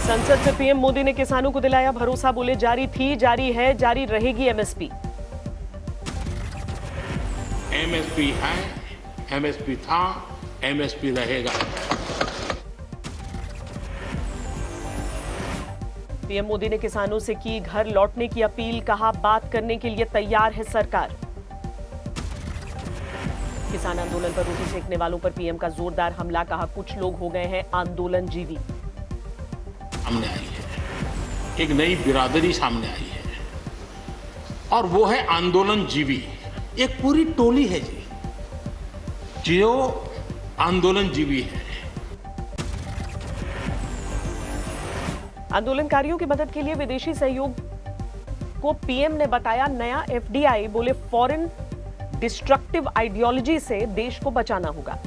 संसद से पीएम मोदी ने किसानों को दिलाया भरोसा, बोले जारी थी, जारी है, जारी रहेगी एमएसपी। एमएसपी है, एमएसपी था, एमएसपी रहेगा। पीएम मोदी ने किसानों से की घर लौटने की अपील, कहा बात करने के लिए तैयार है सरकार। किसान आंदोलन पर रोटी सेकने वालों पर पीएम का जोरदार हमला, कहा कुछ लोग हो गए हैं आंदोलनजीवी। सामने आई है, एक नई बिरादरी सामने आई है और वो है आंदोलनजीवी। एक पूरी टोली है जी जो आंदोलनजीवी है। आंदोलनकारियों की मदद के लिए विदेशी सहयोग को पीएम ने बताया नया एफडीआई, बोले फॉरेन डिस्ट्रक्टिव आइडियोलॉजी से देश को बचाना होगा।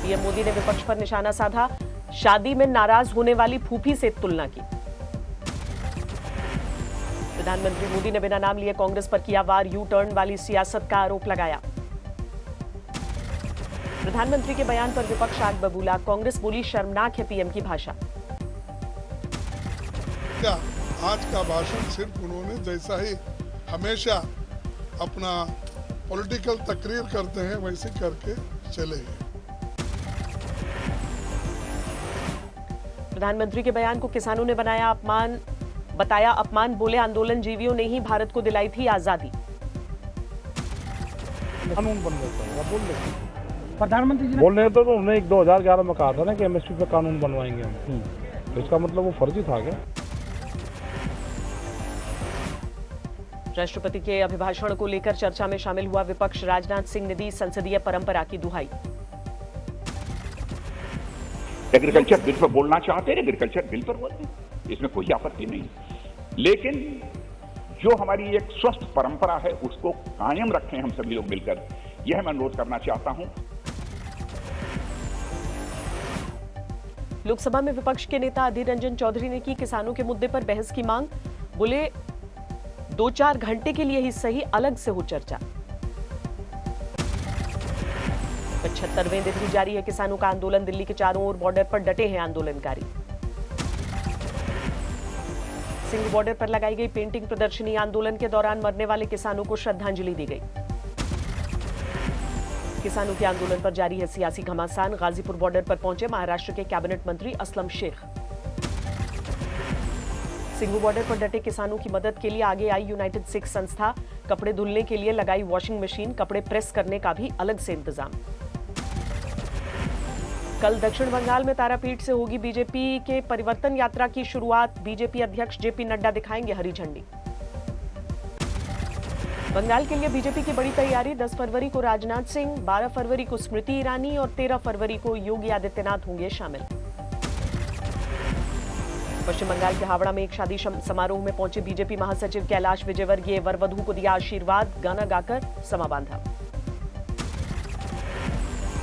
पीएम मोदी ने विपक्ष पर निशाना साधा, शादी में नाराज होने वाली फूफी से तुलना की। प्रधानमंत्री मोदी ने बिना नाम लिए कांग्रेस पर किया वार, यू टर्न वाली सियासत का आरोप लगाया। प्रधानमंत्री के बयान पर विपक्ष आग बबूला, कांग्रेस बोली शर्मनाक है पीएम की भाषा। क्या आज का भाषण सिर्फ उन्होंने जैसा ही हमेशा अपना पॉलिटिकल तकरीर करते हैं वैसे करके चले गए। प्रधानमंत्री के बयान को किसानों ने बताया अपमान, बोले आंदोलनजीवियों ने ही भारत को दिलाई थी आजादी। कानून बन गया बोल रहे प्रधानमंत्री जी बोल रहे तो उन्होंने 2011 में कहा था ना कि एमएसपी पे कानून बनवाएंगे हम, तो इसका मतलब वो फर्जी था क्या? राष्ट्रपति के अभिभाषण को लेकर चर्चा में शामिल हुआ विपक्ष, राजनाथ सिंह ने दी संसदीय परंपरा की दुहाई। एग्रीकल्चर बिल पर बोलना चाहते हैं, एग्रीकल्चर बिल पर बोलते हैं, इसमें कोई आपत्ति नहीं, लेकिन जो हमारी एक स्वस्थ परंपरा है उसको कायम रखें हम सभी लोग मिलकर, यह मैं अनुरोध करना चाहता हूं। लोकसभा में विपक्ष के नेता अधीर रंजन चौधरी ने की किसानों के मुद्दे पर बहस की मांग, बोले 2-4 घंटे के लिए ही सही अलग से हो चर्चा। 75वें दिन भी जारी है किसानों का आंदोलन, दिल्ली के चारों ओर बॉर्डर पर डटे हैं आंदोलनकारी। सिंघ बॉर्डर पर लगाई गई पेंटिंग प्रदर्शनी, आंदोलन के दौरान मरने वाले किसानों को श्रद्धांजलि दी गई। किसानों के आंदोलन पर जारी है सियासी घमासान, गाजीपुर बॉर्डर पर पहुंचे महाराष्ट्र के कैबिनेट मंत्री असलम शेख। सिंघू बॉर्डर पर डटे किसानों की मदद के लिए आगे आई यूनाइटेड सिख संस्था, कपड़े धुलने के लिए लगाई वॉशिंग मशीन, कपड़े प्रेस करने का भी अलग से इंतजाम। कल दक्षिण बंगाल में तारापीठ से होगी बीजेपी के परिवर्तन यात्रा की शुरुआत, बीजेपी अध्यक्ष जेपी नड्डा दिखाएंगे हरी झंडी। बंगाल के लिए बीजेपी की बड़ी तैयारी, 10 फरवरी को राजनाथ सिंह, 12 फरवरी को स्मृति ईरानी और 13 फरवरी को योगी आदित्यनाथ होंगे शामिल। पश्चिम बंगाल के हावड़ा में एक शादी समारोह में पहुंचे बीजेपी महासचिव कैलाश विजयवर्गीय, वर वधू को दिया आशीर्वाद, गाना गाकर समा बांधा।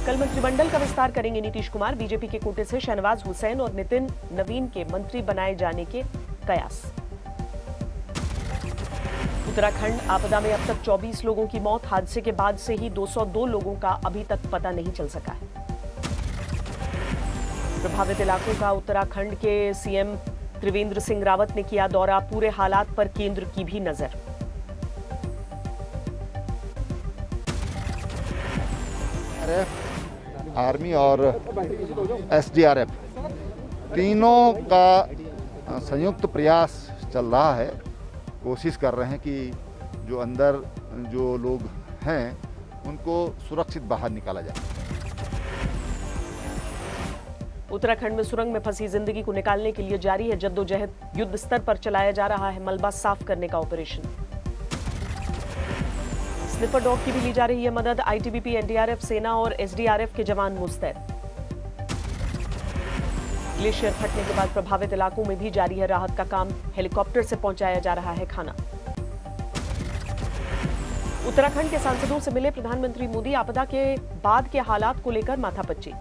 कल मंत्रिमंडल का विस्तार करेंगे नीतीश कुमार, बीजेपी के कोटे से शहनवाज हुसैन और नितिन नवीन के मंत्री बनाए जाने के कयास। उत्तराखंड आपदा में अब तक 24 लोगों की मौत, हादसे के बाद से ही 202 लोगों का अभी तक पता नहीं चल सका है। प्रभावित इलाकों का उत्तराखंड के सीएम त्रिवेंद्र सिंह रावत ने किया दौरा, पूरे हालात पर केंद्र की भी नजर। आर्मी और एसडीआरएफ तीनों का संयुक्त प्रयास चल रहा है, कोशिश कर रहे हैं कि जो अंदर जो लोग हैं उनको सुरक्षित बाहर निकाला जाए। उत्तराखंड में सुरंग में फंसी जिंदगी को निकालने के लिए जारी है जद्दोजहद, युद्ध स्तर पर चलाया जा रहा है मलबा साफ करने का ऑपरेशन। स्निफर डॉग की भी ली जा रही है मदद, आईटीबीपी, एनडीआरएफ, सेना और एसडीआरएफ के जवान मुस्तैद। ग्लेशियर फटने के बाद प्रभावित इलाकों में भी जारी है राहत का काम, हेलीकॉप्टर से पहुंचाया जा रहा है खाना। उत्तराखंड के सांसदों से मिले प्रधानमंत्री मोदी, आपदा के बाद के हालात को लेकर माथापच्ची।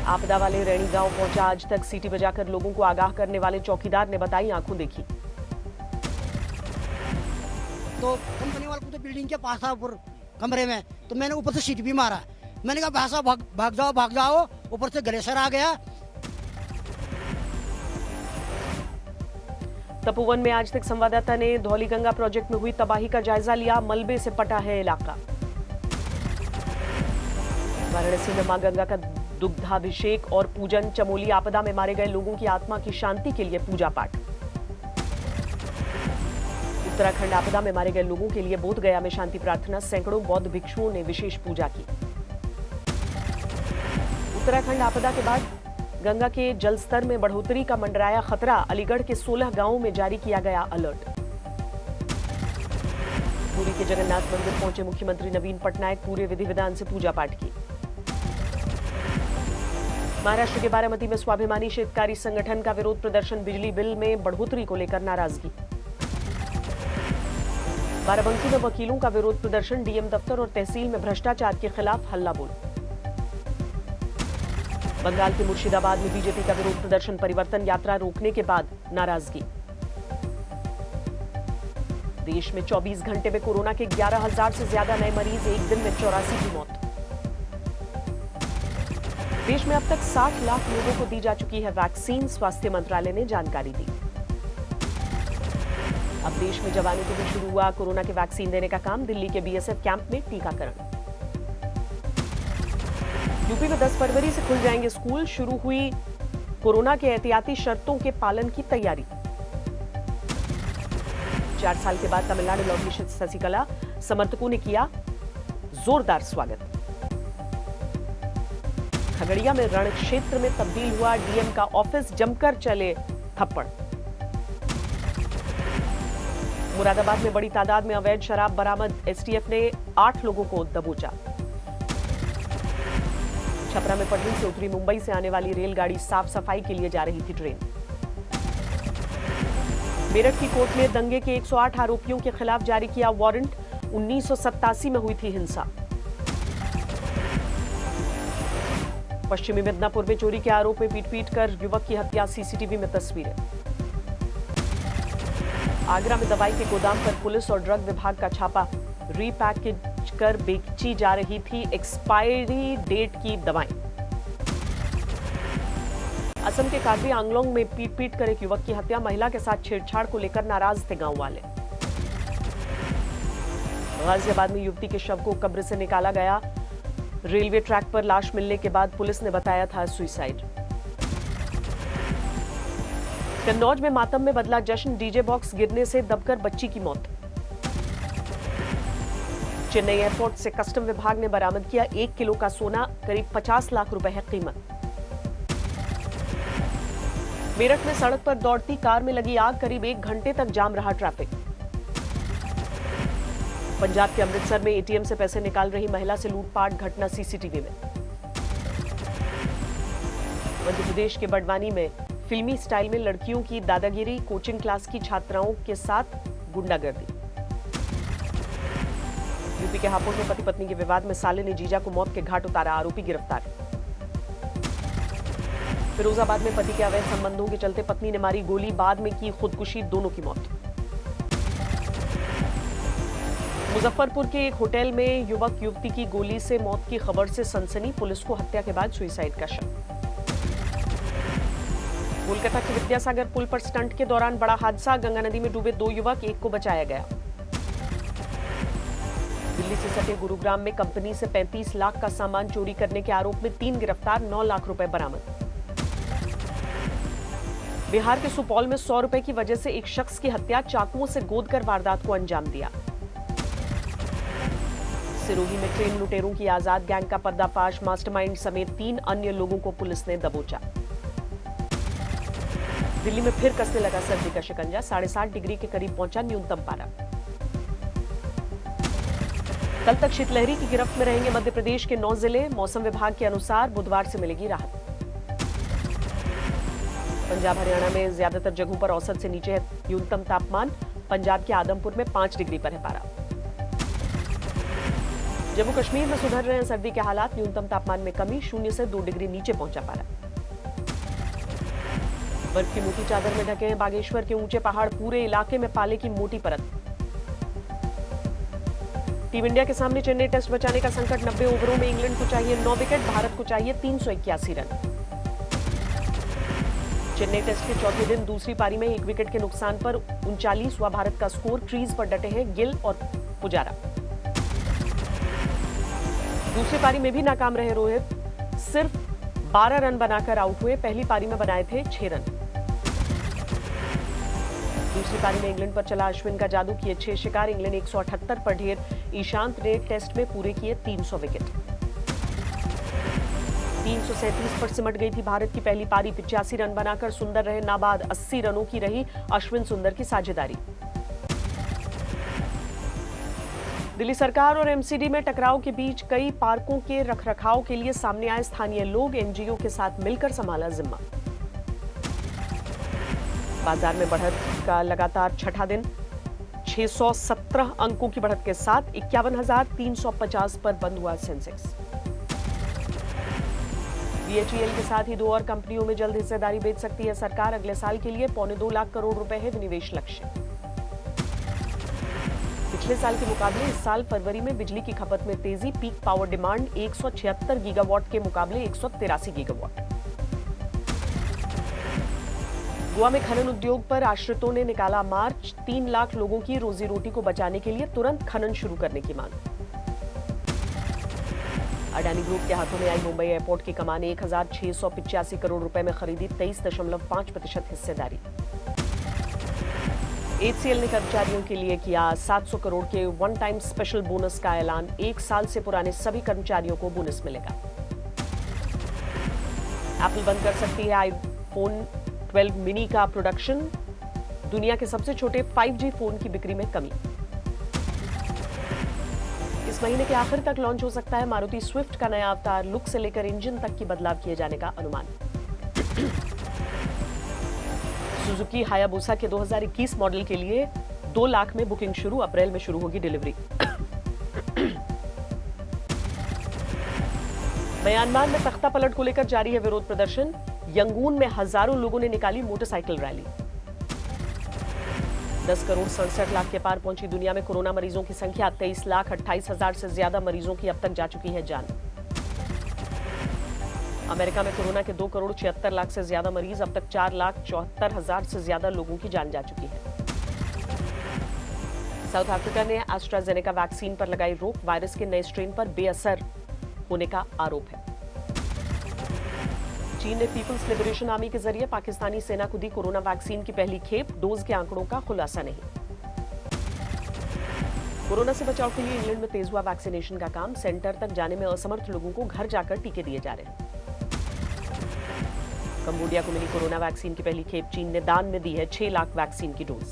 आपदा वाले रैणी गांव पहुंचा आज तक सीटी बजाकर लोगों को आगाह करने वाले चौकीदार ने बताई आंखों देखी। तो कंपनी वाले को तो बिल्डिंग के पास था ऊपर कमरे में, तो मैंने ऊपर से सीट भी मारा, मैंने कहा भाषा भाग जाओ, ऊपर से ग्लेशियर आ गया। तपोवन में आज तक संवाददाता ने धौलीगंगा प्रोजेक्ट में हुई तबाही का जायजा लिया। मलबे से पटा है इलाका। वाराणसी में मां गंगा का दुग्धाभिषेक और पूजन। चमोली आपदा में मारे गए लोगों की आत्मा की शांति के लिए पूजा पाठ। उत्तराखंड आपदा में मारे गए लोगों के लिए बोधगया में शांति प्रार्थना। सैकड़ों बौद्ध भिक्षुओं ने विशेष पूजा की। उत्तराखंड आपदा के बाद गंगा के जलस्तर में बढ़ोतरी का मंडराया खतरा। अलीगढ़ के 16 गांवों में जारी किया गया अलर्ट। पुरी के जगन्नाथ मंदिर पहुंचे मुख्यमंत्री नवीन पटनायक। पूरे विधि विधान से पूजा पाठ की। महाराष्ट्र के बारामती में स्वाभिमानी शेतकारी संगठन का विरोध प्रदर्शन। बिजली बिल में बढ़ोतरी को लेकर नाराजगी। बाराबंकी में वकीलों का विरोध प्रदर्शन। डीएम दफ्तर और तहसील में भ्रष्टाचार के खिलाफ हल्ला बोल। बंगाल के मुर्शिदाबाद में बीजेपी का विरोध प्रदर्शन। परिवर्तन यात्रा रोकने के बाद नाराजगी। देश में 24 घंटे में कोरोना के 11,000 से ज्यादा नए मरीज। एक दिन में 84 की मौत। देश में अब तक 60 लाख लोगों को दी जा चुकी है वैक्सीन। स्वास्थ्य मंत्रालय ने जानकारी दी। अब देश में जवानों को भी शुरू हुआ कोरोना के वैक्सीन देने का काम। दिल्ली के बीएसएफ कैंप में टीकाकरण। यूपी में 10 फरवरी से खुल जाएंगे स्कूल। शुरू हुई कोरोना के एहतियाती शर्तों के पालन की तैयारी। 4 साल के बाद तमिलनाडु लौटी शशिकला। समर्थकों ने किया जोरदार स्वागत। खगड़िया में रण क्षेत्र में तब्दील हुआ डीएम का ऑफिस। जमकर चले थप्पड़। मुरादाबाद में बड़ी तादाद में अवैध शराब बरामद। एसटीएफ ने 8 लोगों को दबोचा। छपरा में पटरी से उतरी मुंबई से आने वाली रेलगाड़ी। साफ सफाई के लिए जा रही थी ट्रेन। मेरठ की कोर्ट ने दंगे के 108 आरोपियों के खिलाफ जारी किया वारंट। 1987 में हुई थी हिंसा। पश्चिमी मिदनापुर में चोरी के आरोप में पीट कर युवक की हत्या। सीसीटीवी में तस्वीरें। आगरा में दवाई के गोदाम पर पुलिस और ड्रग विभाग का छापा। रीपैकेज कर बेची जा रही थी एक्सपायरी डेट की दवाएं। असम के कार्बी आंगलोंग में पीट कर एक युवक की हत्या। महिला के साथ छेड़छाड़ को लेकर नाराज थे गांव वाले। गाजियाबाद में युवती के शव को कब्र से निकाला गया। रेलवे ट्रैक पर लाश मिलने के बाद पुलिस ने बताया था सुसाइड। कन्नौज में मातम में बदला जश्न। डीजे बॉक्स गिरने से दबकर बच्ची की मौत। चेन्नई एयरपोर्ट से कस्टम विभाग ने बरामद किया 1 किलो का सोना। करीब 50 लाख रुपए है कीमत। मेरठ में सड़क पर दौड़ती कार में लगी आग। करीब 1 घंटे तक जाम रहा ट्रैफिक। पंजाब के अमृतसर में एटीएम से पैसे निकाल रही महिला से लूटपाट। घटना सीसीटीवी में। मध्य प्रदेश के बड़वानी में फिल्मी स्टाइल में लड़कियों की दादागिरी। कोचिंग क्लास की छात्राओं के साथ गुंडागर्दी। यूपी के हापुड़ में पति पत्नी के विवाद में साले ने जीजा को मौत के घाट उतारा। आरोपी गिरफ्तार। फिरोजाबाद में पति के अवैध संबंधों के चलते पत्नी ने मारी गोली। बाद में की खुदकुशी। दोनों की मौत। मुजफ्फरपुर के एक होटल में युवक युवती की गोली से मौत की खबर से सनसनी। पुलिस को हत्या के बाद सुसाइड का शक। कोलकाता के विद्यासागर पुल पर स्टंट के दौरान बड़ा हादसा। गंगा नदी में डूबे 2 युवक। एक को बचाया गया। दिल्ली से सटे गुरुग्राम में कंपनी से 35 लाख का सामान चोरी करने के आरोप में 3 गिरफ्तार। 9 लाख रुपए बरामद। बिहार के सुपौल में 100 रुपए की वजह से एक शख्स की हत्या। चाकुओं से गोदकर वारदात को अंजाम दिया। सिरोही में ट्रेन लुटेरों की आजाद गैंग का पर्दाफाश। मास्टरमाइंड समेत 3 अन्य लोगों को पुलिस ने दबोचा। दिल्ली में फिर कसने लगा सर्दी का शिकंजा। 7.5 डिग्री के करीब पहुंचा न्यूनतम पारा। कल तक शीतलहरी की गिरफ्त में रहेंगे मध्य प्रदेश के 9 जिले। मौसम विभाग के अनुसार बुधवार से मिलेगी राहत। पंजाब हरियाणा में ज्यादातर जगहों पर औसत से नीचे है न्यूनतम तापमान। पंजाब के आदमपुर में 5 डिग्री पर है पारा। जम्मू कश्मीर में सुधर रहे हैं सर्दी के हालात। न्यूनतम तापमान में कमी। 0 से 2 डिग्री नीचे पहुंचा पारा। बर्फ की मोटी चादर में ढके हैं बागेश्वर के ऊंचे पहाड़। पूरे इलाके में पाले की मोटी परत। टीम इंडिया के सामने चेन्नई टेस्ट बचाने का संकट। 90 ओवरों में इंग्लैंड को चाहिए 9 विकेट, भारत को चाहिए 381 रन। चेन्नई टेस्ट के चौथे दिन दूसरी पारी में 1 विकेट के नुकसान पर 39 हुआ भारत का स्कोर। क्रीज पर डटे हैं गिल और पुजारा। दूसरी पारी में भी नाकाम रहे रोहित, सिर्फ 12 रन बनाकर आउट हुए। पहली पारी में बनाए थे 6 रन। दूसरी पारी में इंग्लैंड पर चला अश्विन का जादू, किए 6 शिकार। इंग्लैंड 178 पर ढेर। ईशांत ने टेस्ट में पूरे किए 300 विकेट। 337 पर सिमट गई थी भारत की पहली पारी। 85 रन बनाकर सुंदर रहे नाबाद। 80 रनों की रही अश्विन सुंदर की साझेदारी। दिल्ली सरकार और एमसीडी में टकराव के बीच कई पार्कों के रखरखाव के लिए सामने आए स्थानीय लोग। एनजीओ के साथ मिलकर संभाला जिम्मा। बाजार में बढ़त का लगातार छठा दिन। 617 अंकों की बढ़त के साथ 51,350 पर बंद हुआ सेंसेक्स। बीएचईएल के साथ ही 2 और कंपनियों में जल्द हिस्सेदारी बेच सकती है सरकार। अगले साल के लिए 2.25 लाख करोड़ रुपए है विनिवेश लक्ष्य। पिछले साल के मुकाबले इस साल फरवरी में बिजली की खपत में तेजी। पीक पावर डिमांड 176 गीगावाट के मुकाबले 183 गीगावाट। गोवा में खनन उद्योग पर आश्रितों ने निकाला मार्च। 3 लाख लोगों की रोजी रोटी को बचाने के लिए तुरंत खनन शुरू करने की मांग। अडानी ग्रुप के हाथों में आई मुंबई एयरपोर्ट की कमान। 1,685 करोड़ रुपए में खरीदी। 23.5% हिस्सेदारी। एचसीएल ने कर्मचारियों के लिए किया 700 करोड़ के वन टाइम स्पेशल बोनस का ऐलान। 1 साल से पुराने सभी कर्मचारियों को बोनस मिलेगा। एप्पल बंद कर सकती है आईफोन 12 मिनी का प्रोडक्शन। दुनिया के सबसे छोटे 5G फोन की बिक्री में कमी। इस महीने के आखिर तक लॉन्च हो सकता है मारुति स्विफ्ट का नया अवतार। लुक से लेकर इंजन तक की बदलाव किए जाने का अनुमान। सुजुकी हायाबुसा के 2021 मॉडल के लिए 2 लाख में बुकिंग शुरू। अप्रैल में शुरू होगी डिलीवरी। म्यांमार में तख्ता पलट को लेकर जारी है विरोध प्रदर्शन। यंगून में हजारों लोगों ने निकाली मोटरसाइकिल रैली। 10 करोड़ 67 लाख के पार पहुंची दुनिया में कोरोना मरीजों की संख्या। 23,28,000 से ज्यादा मरीजों की अब तक जा चुकी है जान। अमेरिका में कोरोना के 2 करोड़ 76 लाख से ज्यादा मरीज। अब तक 4,74,000 से ज्यादा लोगों की जान जा चुकी है। साउथ अफ्रीका ने एस्ट्राजेनेका वैक्सीन पर लगाई रोक। वायरस के नए स्ट्रेन पर बेअसर होने का आरोप है। चीन ने पीपल्स लिबरेशन आर्मी के जरिए पाकिस्तानी सेना को दी कोरोना वैक्सीन की पहली खेप। डोज के आंकड़ों का खुलासा नहीं। कोरोना से बचाव के लिए इंग्लैंड में तेज हुआ वैक्सीनेशन का काम। सेंटर तक जाने में असमर्थ लोगों को घर जाकर टीके दिए जा रहे हैं। कंबोडिया को मिली कोरोना वैक्सीन की पहली खेप। चीन ने दान में दी है 6 लाख वैक्सीन की डोज।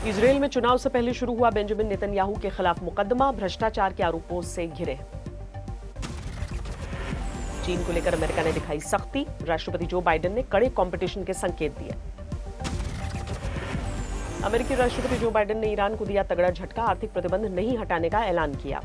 इजरायल में चुनाव से पहले शुरू हुआ बेंजामिन नेतन्याहू के खिलाफ मुकदमा। भ्रष्टाचार के आरोपों से घिरे। चीन को लेकर अमेरिका ने दिखाई सख्ती। राष्ट्रपति जो बाइडेन ने कड़े कंपटीशन के संकेत दिए। अमेरिकी राष्ट्रपति जो बाइडेन ने ईरान को दिया तगड़ा झटका। आर्थिक प्रतिबंध नहीं हटाने का ऐलान किया।